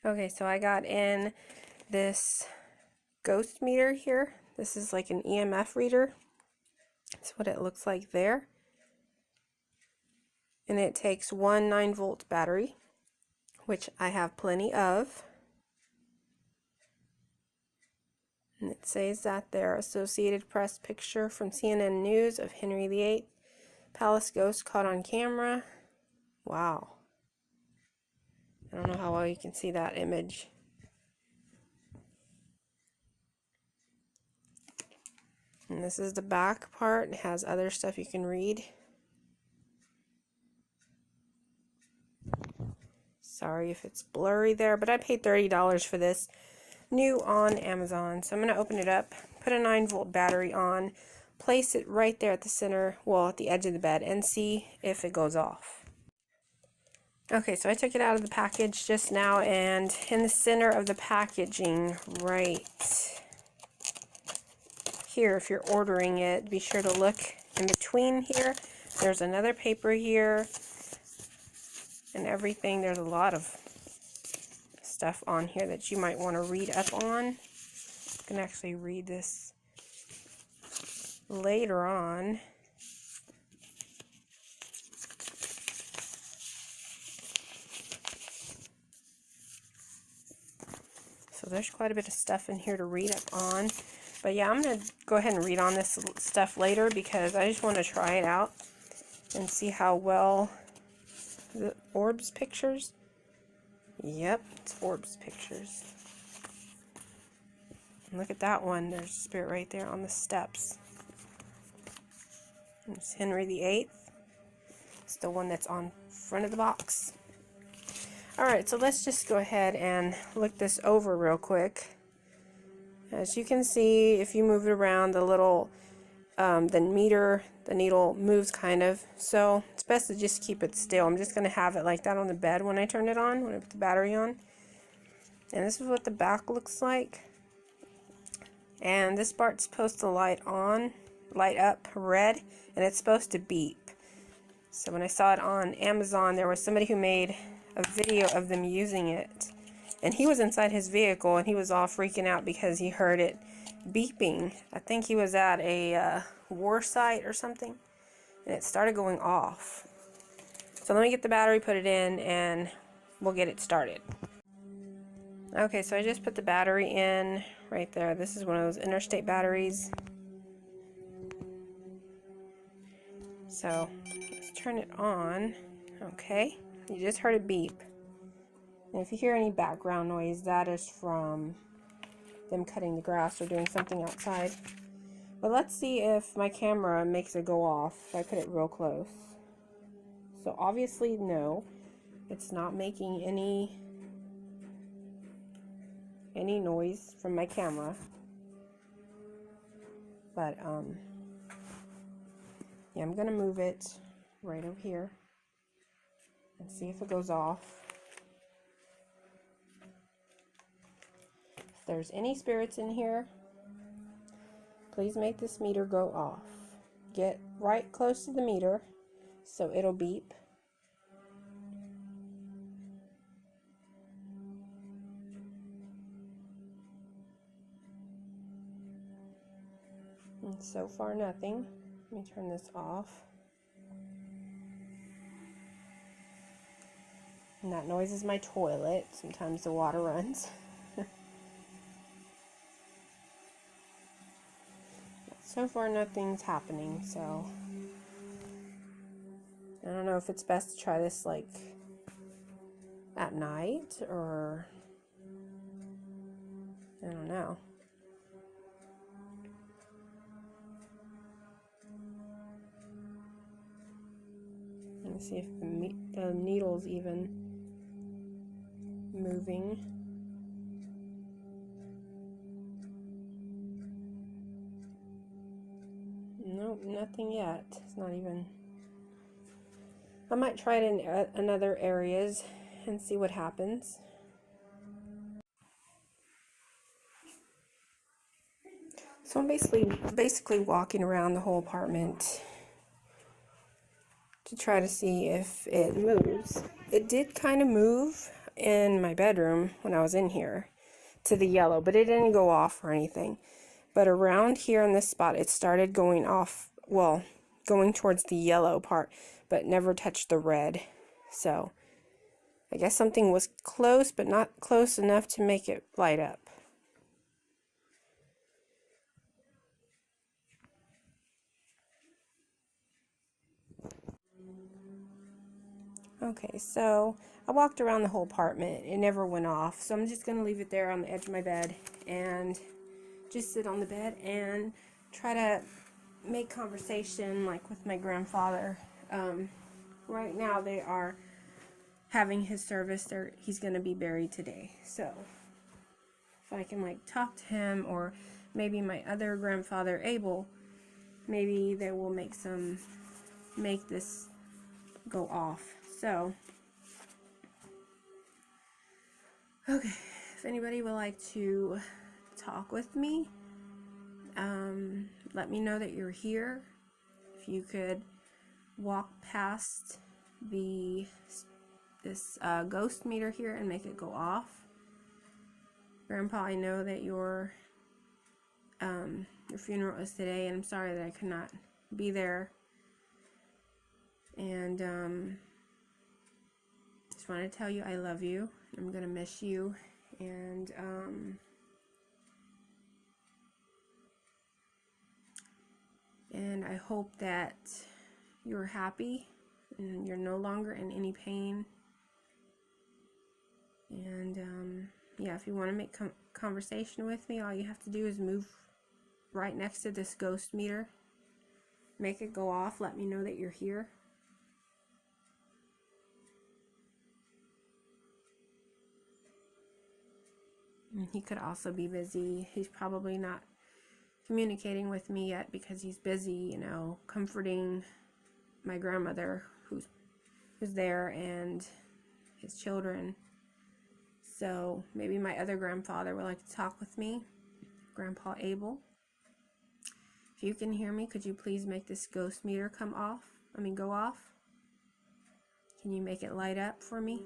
Okay, so I got in this ghost meter here. This is like an EMF reader. That's what it looks like there. And it takes one 9-volt battery, which I have plenty of. And it says that there, Associated Press picture from CNN News of Henry VIII Palace ghost caught on camera. Wow. I don't know how well you can see that image. And this is the back part. It has other stuff you can read. Sorry if it's blurry there, but I paid $30 for this, new on Amazon. So I'm going to open it up, put a 9-volt battery on, place it right there at the center, well, at the edge of the bed, and see if it goes off. Okay, so I took it out of the package just now, and in the center of the packaging, right here, if you're ordering it, be sure to look in between here. There's another paper here and everything. There's a lot of stuff on here that you might want to read up on. You can actually read this later on. So there's quite a bit of stuff in here to read up on. But yeah, I'm going to go ahead and read on this stuff later because I just want to try it out and see how well the orbs pictures. Yep, it's orbs pictures. And look at that one. There's a spirit right there on the steps. It's Henry VIII. It's the one that's on front of the box. Alright, so let's just go ahead and look this over real quick. As you can see, if you move it around, the little, the needle moves kind of. So it's best to just keep it still. I'm just going to have it like that on the bed when I turn it on, when I put the battery on. And this is what the back looks like. And this part's supposed to light up red, and it's supposed to beep. So when I saw it on Amazon, there was somebody who made a video of them using it. And he was inside his vehicle, and he was all freaking out because he heard it beeping. I think he was at a war site or something, and it started going off. So let me get the battery, put it in, and we'll get it started. Okay, so I just put the battery in right there. This is one of those Interstate batteries. So let's turn it on. Okay, you just heard it beep. And if you hear any background noise, that is from them cutting the grass or doing something outside. But let's see if my camera makes it go off if I put it real close. So obviously no, it's not making any noise from my camera. But yeah, I'm gonna move it right over here and see if it goes off. If there's any spirits in here, please make this meter go off. Get right close to the meter so it'll beep. And so far nothing. Let me turn this off. And that noise is my toilet. Sometimes the water runs. So far nothing's happening, so I don't know if it's best to try this like at night or I don't know. Let me see if the needle's even moving. Nope, nothing yet. It's not even. I might try it in another areas and see what happens. So I'm basically walking around the whole apartment to try to see if it moves. It did kind of move in my bedroom when I was in here to the yellow, but it didn't go off or anything. But around here in this spot, it started going off, well, going towards the yellow part, but never touched the red. So I guess something was close, but not close enough to make it light up. Okay, so I walked around the whole apartment. It never went off, so I'm just going to leave it there on the edge of my bed and just sit on the bed and try to make conversation like with my grandfather. Right now they are having his service. He's going to be buried today. So if I can like talk to him, or maybe my other grandfather Abel, maybe they will make this go off. So okay, if anybody would like to talk with me, let me know that you're here. If you could walk past this ghost meter here and make it go off. Grandpa, I know that your funeral is today, and I'm sorry that I could not be there. And just want to tell you I love you. I'm gonna miss you, and I hope that you're happy and you're no longer in any pain. And yeah, if you want to make conversation with me, all you have to do is move right next to this ghost meter, make it go off, let me know that you're here. He could also be busy. He's probably not communicating with me yet because he's busy, comforting my grandmother who's there and his children. So maybe my other grandfather would like to talk with me, Grandpa Abel. If you can hear me, could you please make this ghost meter go off? Can you make it light up for me?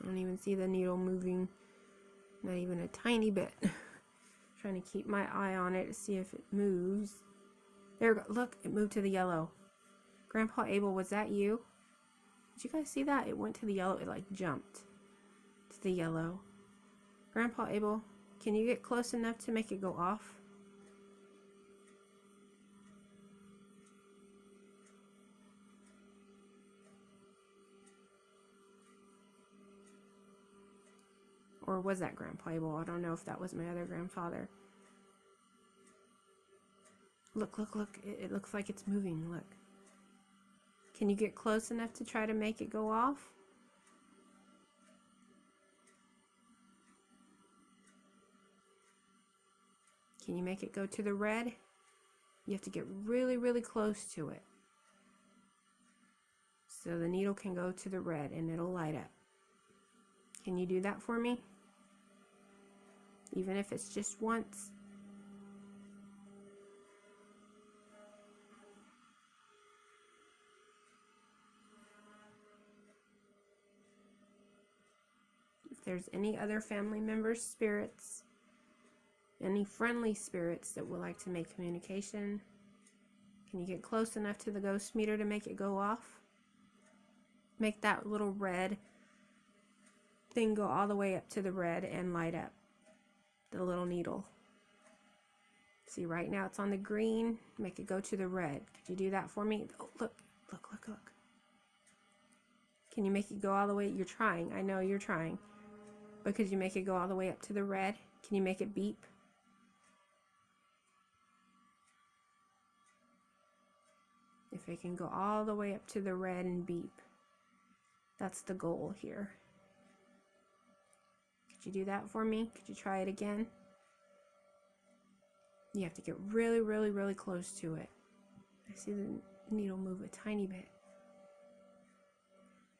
I don't even see the needle moving, not even a tiny bit. Trying to keep my eye on it to see if it moves. There we go. Look, it moved to the yellow. Grandpa Abel, was that you? Did you guys see that? It went to the yellow. It like jumped to the yellow. Grandpa Abel, can you get close enough to make it go off? Or was that Grandpa Abel? I don't know if that was my other grandfather. Look. It looks like it's moving. Look. Can you get close enough to try to make it go off? Can you make it go to the red? You have to get really, really close to it, so the needle can go to the red and it'll light up. Can you do that for me? Even if it's just once. If there's any other family members, spirits, any friendly spirits that would like to make communication, can you get close enough to the ghost meter to make it go off? Make that little red thing go all the way up to the red and light up the little needle. See, right now it's on the green. Make it go to the red. Could you do that for me? Oh, look. Can you make it go all the way? You're trying. I know you're trying. But could you make it go all the way up to the red? Can you make it beep? If it can go all the way up to the red and beep. That's the goal here. Could you do that for me? Could you try it again? You have to get really, really, really close to it. I see the needle move a tiny bit.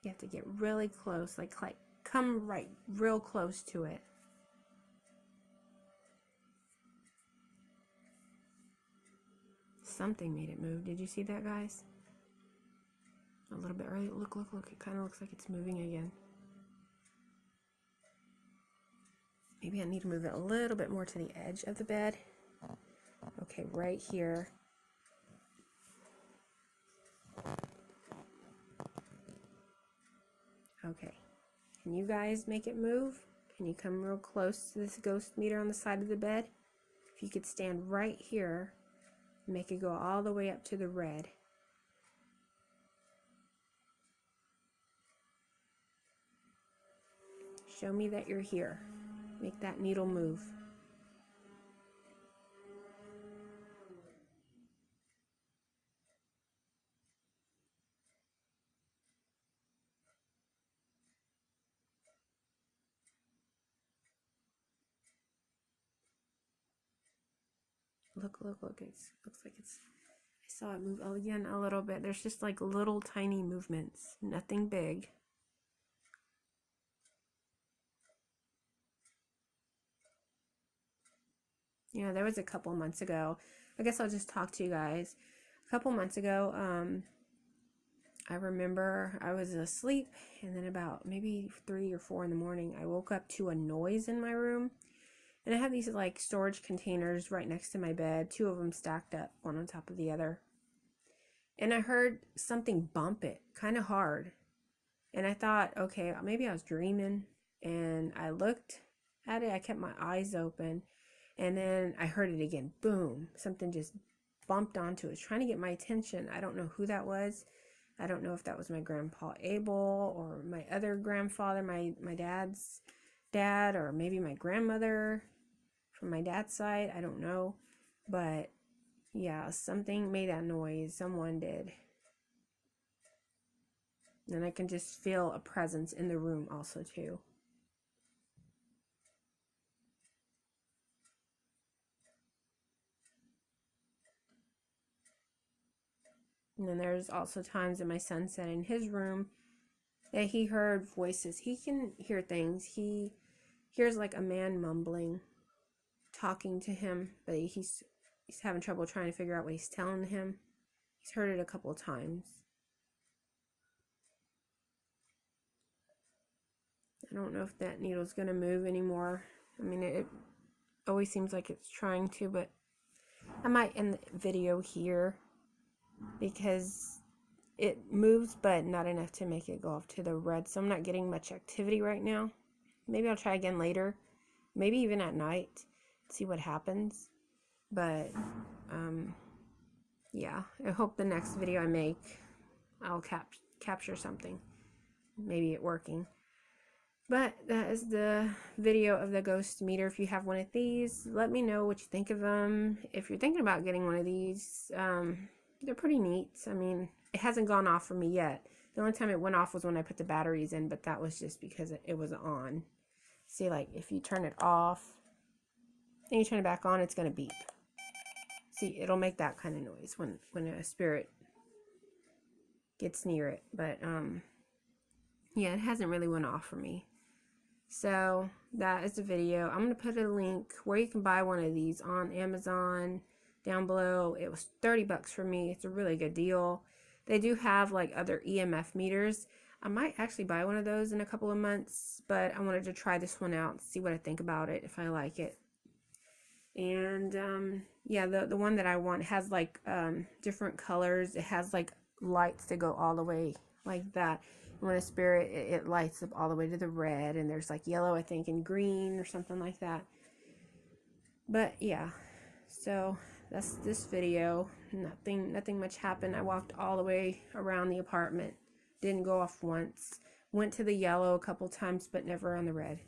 You have to get really close, like come right real close to it. something made it move. Did you see that, guys? A little bit early. Look. It kind of looks like it's moving again. Maybe I need to move it a little bit more to the edge of the bed. Okay, right here. Okay. Can you guys make it move? Can you come real close to this ghost meter on the side of the bed? If you could stand right here, make it go all the way up to the red. Show me that you're here. Make that needle move. Look. It looks like it's, I saw it move again a little bit. There's just like little tiny movements, nothing big. You know, there was a couple months ago, I guess I'll just talk to you guys. A couple months ago, I remember I was asleep, and then about maybe 3 or 4 in the morning, I woke up to a noise in my room. And I have these like storage containers right next to my bed, 2 of them stacked up, one on top of the other. And I heard something bump it kind of hard. And I thought, okay, maybe I was dreaming. And I looked at it, I kept my eyes open. And then I heard it again, boom, something just bumped onto it. It was trying to get my attention. I don't know who that was. I don't know if that was my grandpa Abel or my other grandfather, my dad's dad, or maybe my grandmother from my dad's side. I don't know. But yeah, something made that noise. Someone did. And I can just feel a presence in the room also too. And then there's also times that my son said in his room that he heard voices. He can hear things. He hears like a man mumbling, talking to him, but he's having trouble trying to figure out what he's telling him. He's heard it a couple of times. I don't know if that needle's going to move anymore. I mean, it always seems like it's trying to, but I might end the video here because it moves, but not enough to make it go off to the red. So I'm not getting much activity right now. Maybe I'll try again later, maybe even at night, see what happens. But yeah, I hope the next video I make, I'll capture something, maybe it working. But that is the video of the ghost meter. If you have one of these, let me know what you think of them. If you're thinking about getting one of these, they're pretty neat. I mean, it hasn't gone off for me yet. The only time it went off was when I put the batteries in, but that was just because it was on. See, like, if you turn it off, and you turn it back on, it's going to beep. See, it'll make that kind of noise when a spirit gets near it. But, yeah, it hasn't really went off for me. So that is the video. I'm going to put a link where you can buy one of these on Amazon down below. It was $30 for me. It's a really good deal. They do have like other EMF meters. I might actually buy one of those in a couple of months, but I wanted to try this one out, see what I think about it, if I like it. And yeah, the one that I want has like different colors. It has like lights that go all the way like that. When a spirit, it lights up all the way to the red, and there's like yellow, I think, and green or something like that. But yeah, so that's this video. Nothing much happened. I walked all the way around the apartment, didn't go off once, went to the yellow a couple times, but never on the red.